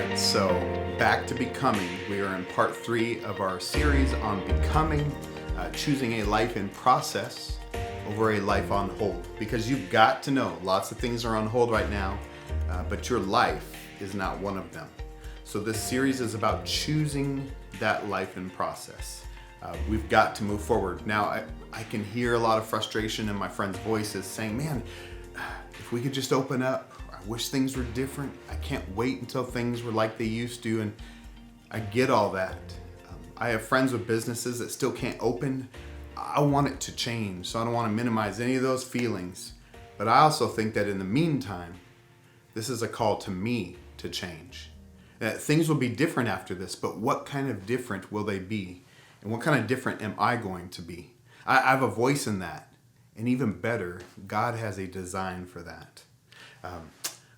right, so back to becoming. We are in part 3 of our series on becoming, choosing a life in process over a life on hold. Because you've got to know lots of things are on hold right now, but your life is not one of them. So this series is about choosing that life in process. We've got to move forward. Now, I can hear a lot of frustration in my friends' voices saying, man, if we could just open up. I wish things were different. I can't wait until things were like they used to. And I get all that. I have friends with businesses that still can't open. I want it to change, so I don't want to minimize any of those feelings. But I also think that in the meantime, this is a call to me to change. That things will be different after this, but what kind of different will they be? And what kind of different am I going to be? I have a voice in that. And even better, God has a design for that.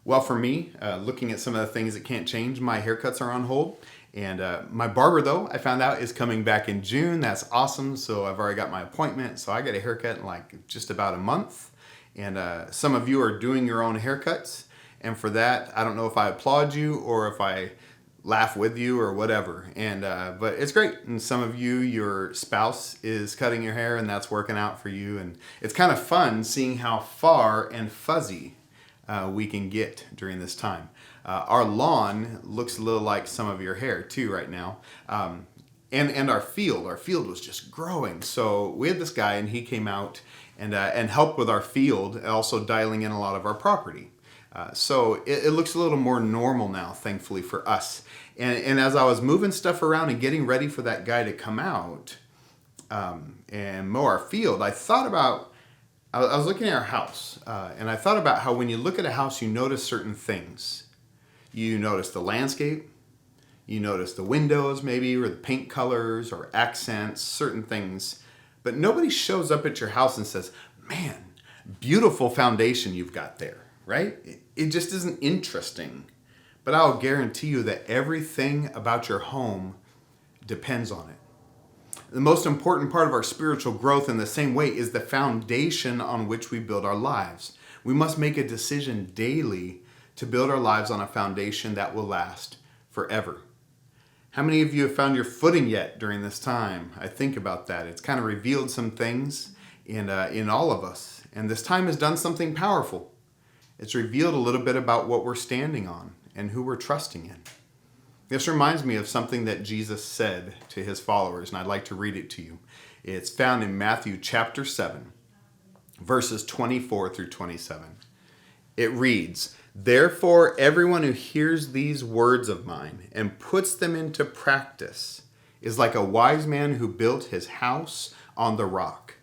Well, for me, looking at some of the things that can't change, my haircuts are on hold. And my barber, though, I found out is coming back in June. That's awesome. So I've already got my appointment. So I get a haircut in like just about a month. And some of you are doing your own haircuts. And for that, I don't know if I applaud you or if I laugh with you or whatever. And but it's great. And some of you, your spouse is cutting your hair and that's working out for you. And it's kind of fun seeing how far and fuzzy we can get during this time. Our lawn looks a little like some of your hair too right now. And our field was just growing. So we had this guy and he came out and helped with our field, also dialing in a lot of our property. So it looks a little more normal now, thankfully for us. And as I was moving stuff around and getting ready for that guy to come out and mow our field, I was looking at our house, and I thought about how when you look at a house, you notice certain things. You notice the landscape, you notice the windows maybe, or the paint colors, or accents, certain things. But nobody shows up at your house and says, man, beautiful foundation you've got there, right? It just isn't interesting. But I'll guarantee you that everything about your home depends on it. The most important part of our spiritual growth in the same way is the foundation on which we build our lives. We must make a decision daily to build our lives on a foundation that will last forever. How many of you have found your footing yet during this time? I think about that. It's kind of revealed some things in all of us. And this time has done something powerful. It's revealed a little bit about what we're standing on and who we're trusting in. This reminds me of something that Jesus said to his followers, and I'd like to read it to you. It's found in Matthew chapter 7, verses 24 through 27. It reads, "Therefore, everyone who hears these words of mine and puts them into practice is like a wise man who built his house on the rock.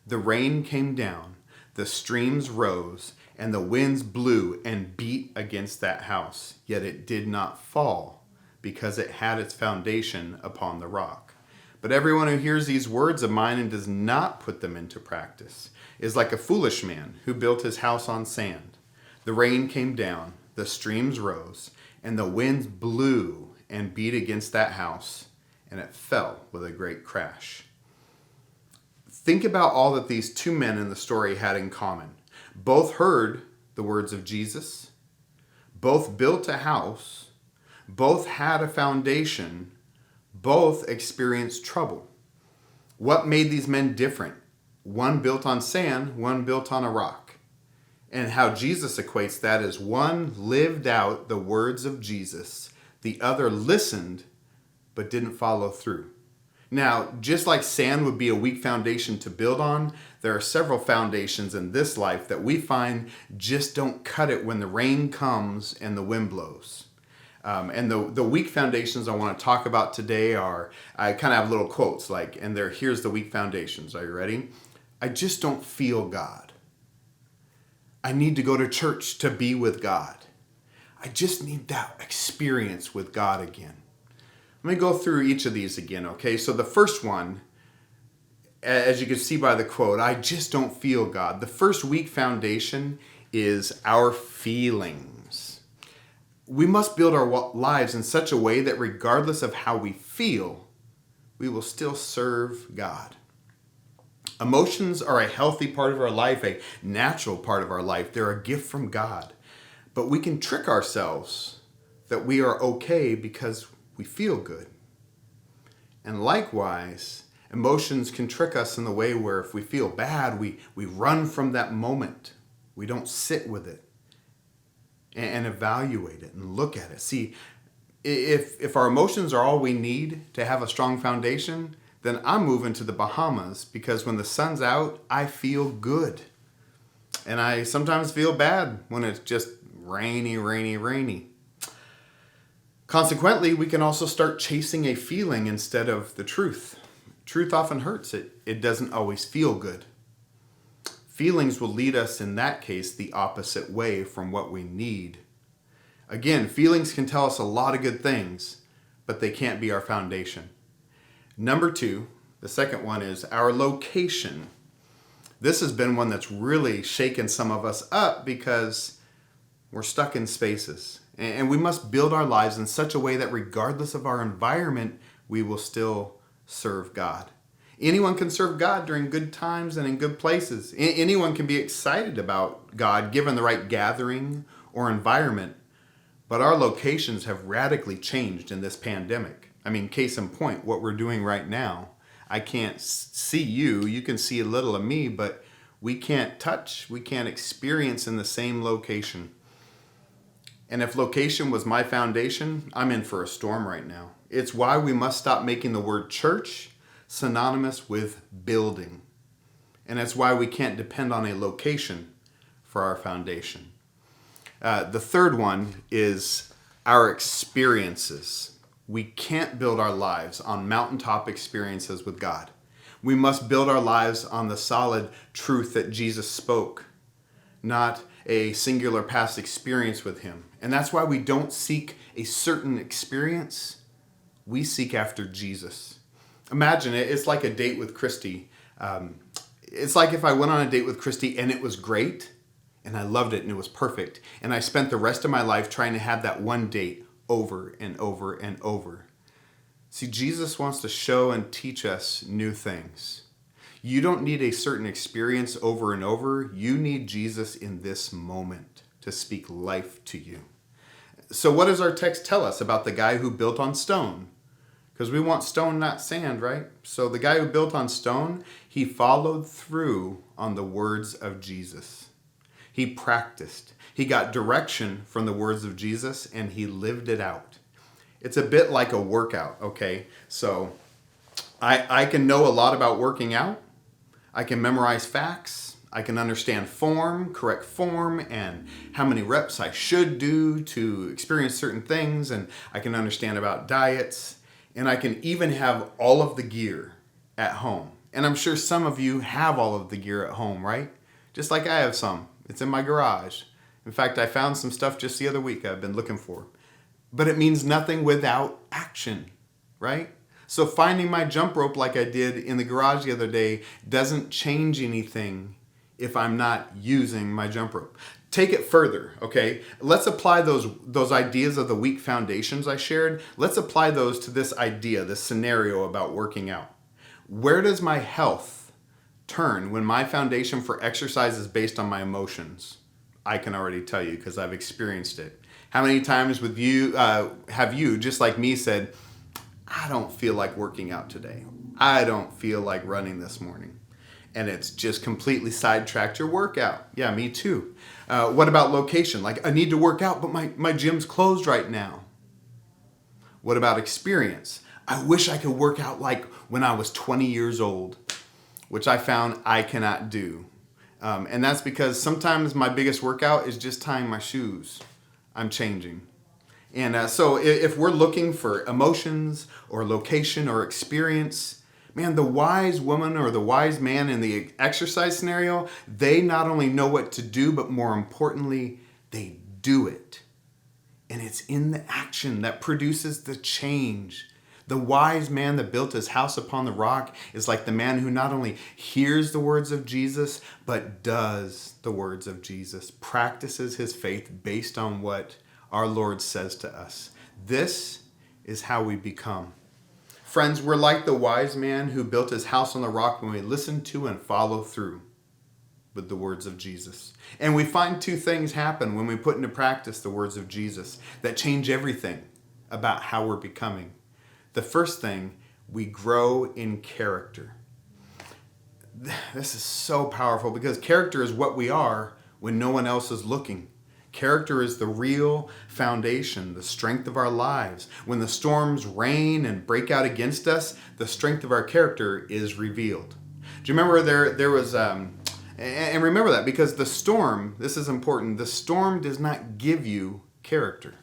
The rain came down, the streams rose, and the winds blew and beat against that house, yet it did not fall, because it had its foundation upon the rock. But everyone who hears these words of mine and does not put them into practice is like a foolish man who built his house on sand. The rain came down, the streams rose, and the winds blew and beat against that house, and it fell with a great crash." Think about all that these two men in the story had in common. Both heard the words of Jesus, both built a house, both had a foundation, both experienced trouble. What made these men different? One built on sand, one built on a rock. And how Jesus equates that is one lived out the words of Jesus, the other listened but didn't follow through. Now, just like sand would be a weak foundation to build on, there are several foundations in this life that we find just don't cut it when the rain comes and the wind blows. And the weak foundations I want to talk about today are, I kind of have little quotes like, and here's the weak foundations. Are you ready? I just don't feel God. I need to go to church to be with God. I just need that experience with God again. Let me go through each of these again, okay? So the first one, as you can see by the quote, I just don't feel God. The first weak foundation is our feelings. We must build our lives in such a way that regardless of how we feel, we will still serve God. Emotions are a healthy part of our life, a natural part of our life. They're a gift from God. But we can trick ourselves that we are okay because we feel good. And likewise, emotions can trick us in the way where if we feel bad, we run from that moment. We don't sit with it and evaluate it and look at it. See, if our emotions are all we need to have a strong foundation, then I'm moving to the Bahamas because when the sun's out, I feel good. And I sometimes feel bad when it's just rainy, rainy, rainy. Consequently, we can also start chasing a feeling instead of the truth. Truth often hurts. It doesn't always feel good. Feelings will lead us, in that case, the opposite way from what we need. Again, feelings can tell us a lot of good things, but they can't be our foundation. Number 2, the second one is our location. This has been one that's really shaken some of us up because we're stuck in spaces. And we must build our lives in such a way that regardless of our environment, we will still serve God. Anyone can serve God during good times and in good places. Anyone can be excited about God given the right gathering or environment. But our locations have radically changed in this pandemic. I mean, case in point, what we're doing right now. I can't see you. You can see a little of me, but we can't touch. We can't experience in the same location. And if location was my foundation, I'm in for a storm right now. It's why we must stop making the word church synonymous with building. And that's why we can't depend on a location for our foundation. The third one is our experiences. We can't build our lives on mountaintop experiences with God. We must build our lives on the solid truth that Jesus spoke, not a singular past experience with him. And that's why we don't seek a certain experience. We seek after Jesus. Imagine it. It's like a date with Christy. It's like if I went on a date with Christy and it was great and I loved it and it was perfect. And I spent the rest of my life trying to have that one date over and over and over. See, Jesus wants to show and teach us new things. You don't need a certain experience over and over. You need Jesus in this moment to speak life to you. So what does our text tell us about the guy who built on stone? Because we want stone, not sand, right? So the guy who built on stone, he followed through on the words of Jesus. He practiced. He got direction from the words of Jesus and he lived it out. It's a bit like a workout, okay? So I can know a lot about working out. I can memorize facts. I can understand form, correct form, and how many reps I should do to experience certain things. And I can understand about diets. And I can even have all of the gear at home. And I'm sure some of you have all of the gear at home, right? Just like I have some. It's in my garage. In fact, I found some stuff just the other week I've been looking for. But it means nothing without action, right? So finding my jump rope like I did in the garage the other day doesn't change anything if I'm not using my jump rope. Take it further, okay? Let's apply those ideas of the weak foundations I shared. Let's apply those to this idea, this scenario about working out. Where does my health turn when my foundation for exercise is based on my emotions? I can already tell you because I've experienced it. How many times have you, just like me, said, I don't feel like working out today. I don't feel like running this morning. And it's just completely sidetracked your workout. Yeah, me too. What about location? Like, I need to work out, but my gym's closed right now. What about experience? I wish I could work out like when I was 20 years old, which I found I cannot do. And that's because sometimes my biggest workout is just tying my shoes. I'm changing. And so if we're looking for emotions or location or experience, man, the wise woman or the wise man in the exercise scenario, they not only know what to do, but more importantly, they do it. And it's in the action that produces the change. The wise man that built his house upon the rock is like the man who not only hears the words of Jesus, but does the words of Jesus, practices his faith based on what our Lord says to us. This is how we become. Friends, we're like the wise man who built his house on the rock when we listen to and follow through. with the words of Jesus. And we find two things happen when we put into practice the words of Jesus that change everything about how we're becoming. The first thing, we grow in character. This is so powerful because character is what we are when no one else is looking. Character is the real foundation, the strength of our lives. When the storms rain and break out against us, the strength of our character is revealed. Do you remember there was, and remember that because the storm, this is important, the storm does not give you character.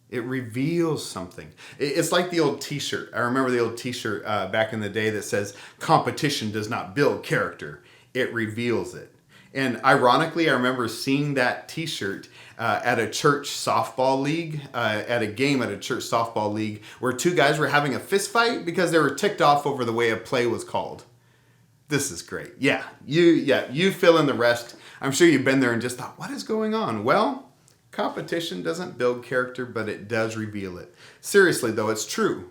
It reveals something. It's like the old t-shirt. I remember the old t-shirt back in the day that says, competition does not build character, it reveals it. And ironically, I remember seeing that t-shirt at a church softball league, at a game at a church softball league, where two guys were having a fist fight because they were ticked off over the way a play was called. This is great. You fill in the rest. I'm sure you've been there and just thought, what is going on? Well, competition doesn't build character, but it does reveal it. Seriously, though, it's true.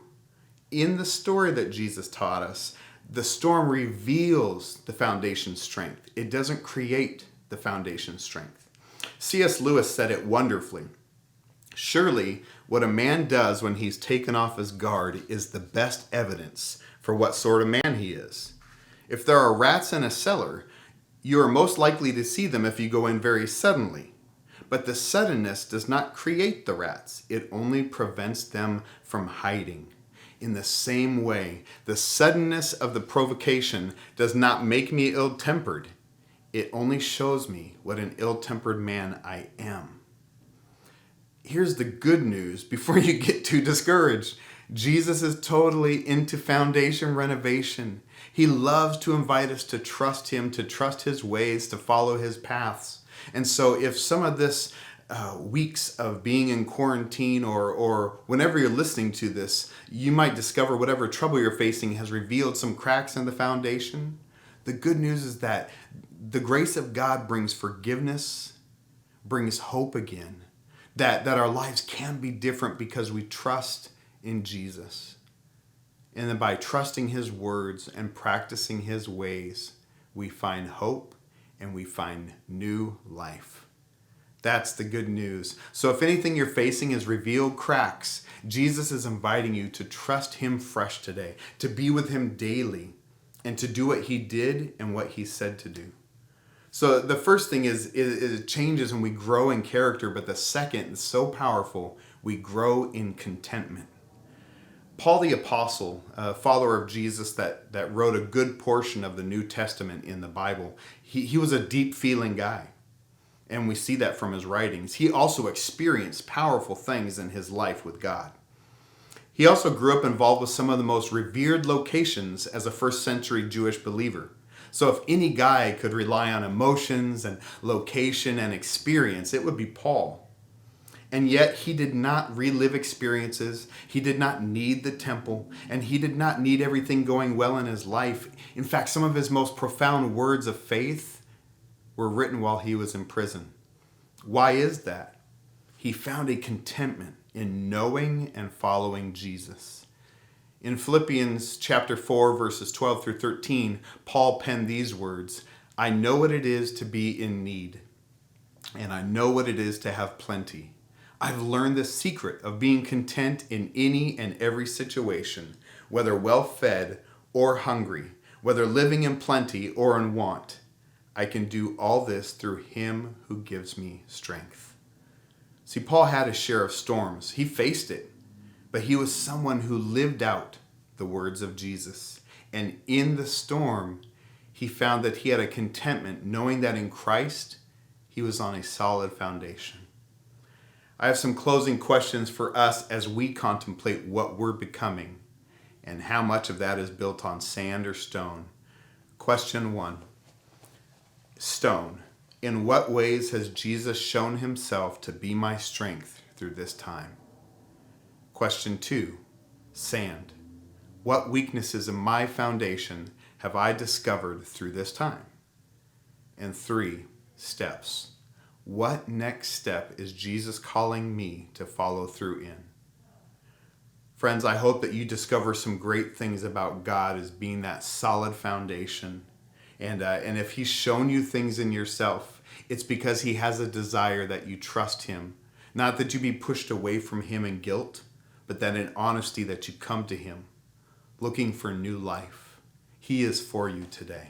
In the story that Jesus taught us, the storm reveals the foundation strength. It doesn't create the foundation strength. C.S. Lewis said it wonderfully. Surely, what a man does when he's taken off his guard is the best evidence for what sort of man he is. If there are rats in a cellar, you are most likely to see them if you go in very suddenly. But the suddenness does not create the rats. It only prevents them from hiding. In the same way, the suddenness of the provocation does not make me ill-tempered. It only shows me what an ill-tempered man I am. Here's the good news before you get too discouraged. Jesus is totally into foundation renovation. He loves to invite us to trust him, to trust his ways, to follow his paths. And so if some of this weeks of being in quarantine or whenever you're listening to this, you might discover whatever trouble you're facing has revealed some cracks in the foundation. The good news is that the grace of God brings forgiveness, brings hope again, that our lives can be different because we trust in Jesus. And then by trusting his words and practicing his ways, we find hope and we find new life. That's the good news. So if anything you're facing is revealed cracks, Jesus is inviting you to trust him fresh today, to be with him daily, and to do what he did and what he said to do. So the first thing is it changes and we grow in character, but the second is so powerful, we grow in contentment. Paul the Apostle, a follower of Jesus that wrote a good portion of the New Testament in the Bible, he was a deep-feeling guy. And we see that from his writings. He also experienced powerful things in his life with God. He also grew up involved with some of the most revered locations as a first century Jewish believer. So if any guy could rely on emotions and location and experience, it would be Paul. And yet he did not relive experiences. He did not need the temple. And he did not need everything going well in his life. In fact, some of his most profound words of faith were written while he was in prison. Why is that? He found a contentment in knowing and following Jesus. In Philippians chapter 4, verses 12 through 13, Paul penned these words, I know what it is to be in need, and I know what it is to have plenty. I've learned the secret of being content in any and every situation, whether well-fed or hungry, whether living in plenty or in want. I can do all this through him who gives me strength. See, Paul had a share of storms. He faced it, but he was someone who lived out the words of Jesus. And in the storm, he found that he had a contentment knowing that in Christ, he was on a solid foundation. I have some closing questions for us as we contemplate what we're becoming and how much of that is built on sand or stone. Question 1. Stone. In what ways has Jesus shown himself to be my strength through this time? Question 2. Sand. What weaknesses in my foundation have I discovered through this time? And 3. Steps. What next step is Jesus calling me to follow through in? Friends, I hope that you discover some great things about God as being that solid foundation. And if he's shown you things in yourself, it's because he has a desire that you trust him. Not that you be pushed away from him in guilt, but that in honesty that you come to him, looking for new life. He is for you today.